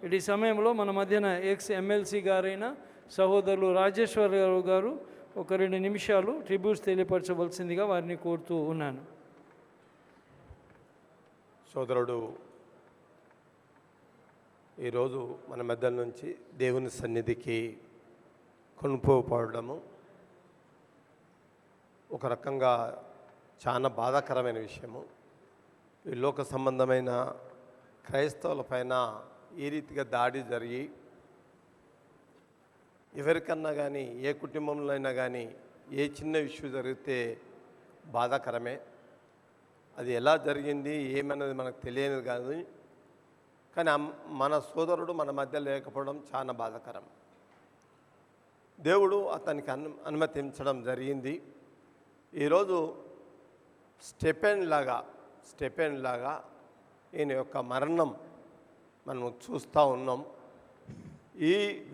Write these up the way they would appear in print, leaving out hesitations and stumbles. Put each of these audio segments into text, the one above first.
ఇటు సమయంలో మన మధ్యన ఎక్స్ ఎమ్మెల్సీ గారైన సహోదరులు రాజేశ్వరరావు గారు ఒక 2 నిమిషాలు ట్రిబ్యూట్స్ తెలియపరచవలసిందిగా వారిని కోరుతూ ఉన్నాను. సోదరుడు ఈరోజు మన మధ్య నుంచి దేవుని సన్నిధికి కొనుపోవడము ఒక రకంగా చాలా బాధాకరమైన విషయము. ఈ లోక సంబంధమైన క్రైస్తవుల పైన ఈ రీతిగా దాడి జరిగి ఎవరికన్నా కానీ ఏ కుటుంబంలో అయినా కానీ ఏ చిన్న ఇష్యూ జరిగితే బాధాకరమే. అది ఎలా జరిగింది ఏమన్నది మనకు తెలియనిది కాదు, కానీ మన సోదరుడు మన మధ్య లేకపోవడం చాలా బాధాకరం. దేవుడు అతనికి అనుమతించడం జరిగింది. ఈరోజు స్టెపెన్ లాగా ఈయన యొక్క మరణం మనం చూస్తూ ఉన్నాం.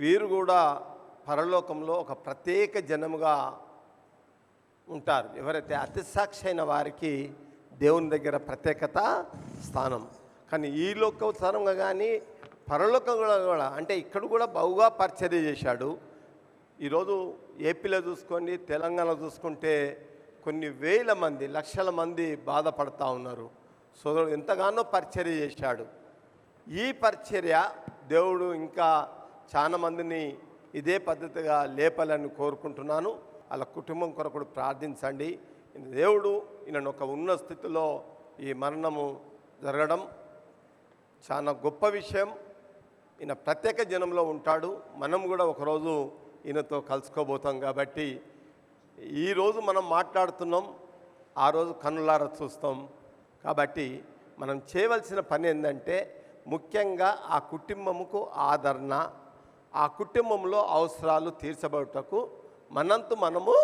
వీరు కూడా పరలోకంలో ఒక ప్రత్యేక జనముగా ఉంటారు. ఎవరైతే అతిసాక్షి అయిన వారికి దేవుని దగ్గర ప్రత్యేకత స్థానం. కానీ ఈ లోక స్థానంగా కానీ పరలోకంలో కూడా అంటే ఇక్కడ కూడా బహుగా పరిచర్య చేశాడు. ఈరోజు ఏపీలో చూసుకోండి, తెలంగాణ చూసుకుంటే కొన్ని వేల మంది లక్షల మంది బాధపడుతూ ఉన్నారు. సోదరుడు ఎంతగానో పరిచర్య చేశాడు. ఈ పరిచర్య దేవుడు ఇంకా చాలా మందిని ఇదే పద్ధతిగా లేపాలని కోరుకుంటున్నాను. వాళ్ళ కుటుంబం కొరకు ప్రార్థించండి. దేవుడు ఈయనను ఒక ఉన్న స్థితిలో ఈ మరణము జరగడం చాలా గొప్ప విషయం. ఈయన ప్రత్యేక జనంలో ఉంటాడు. మనం కూడా ఒకరోజు ఈయనతో కలుసుకోబోతాం. కాబట్టి ఈరోజు మనం మాట్లాడుతున్నాం, ఆ రోజు కన్నులారా చూస్తాం. కాబట్టి మనం చేయవలసిన పని ఏంటంటే ముఖ్యంగా ఆ కుటుంబముకు ఆదరణ, ఆ కుటుంబంలో అవసరాలు తీర్చబడుటకు మనంతు మనము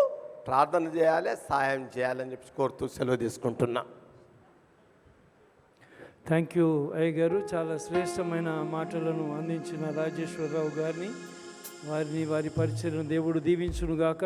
ప్రార్థన చేయాలి, సహాయం చేయాలని చెప్పి కోరుతూ సెలవు తీసుకుంటున్నా. థ్యాంక్ యూ అయ్య గారు. చాలా శ్రేష్టమైన మాటలను అందించిన రాజేశ్వరరావు గారిని వారి పరిచయం దేవుడు దీవించునుగాక.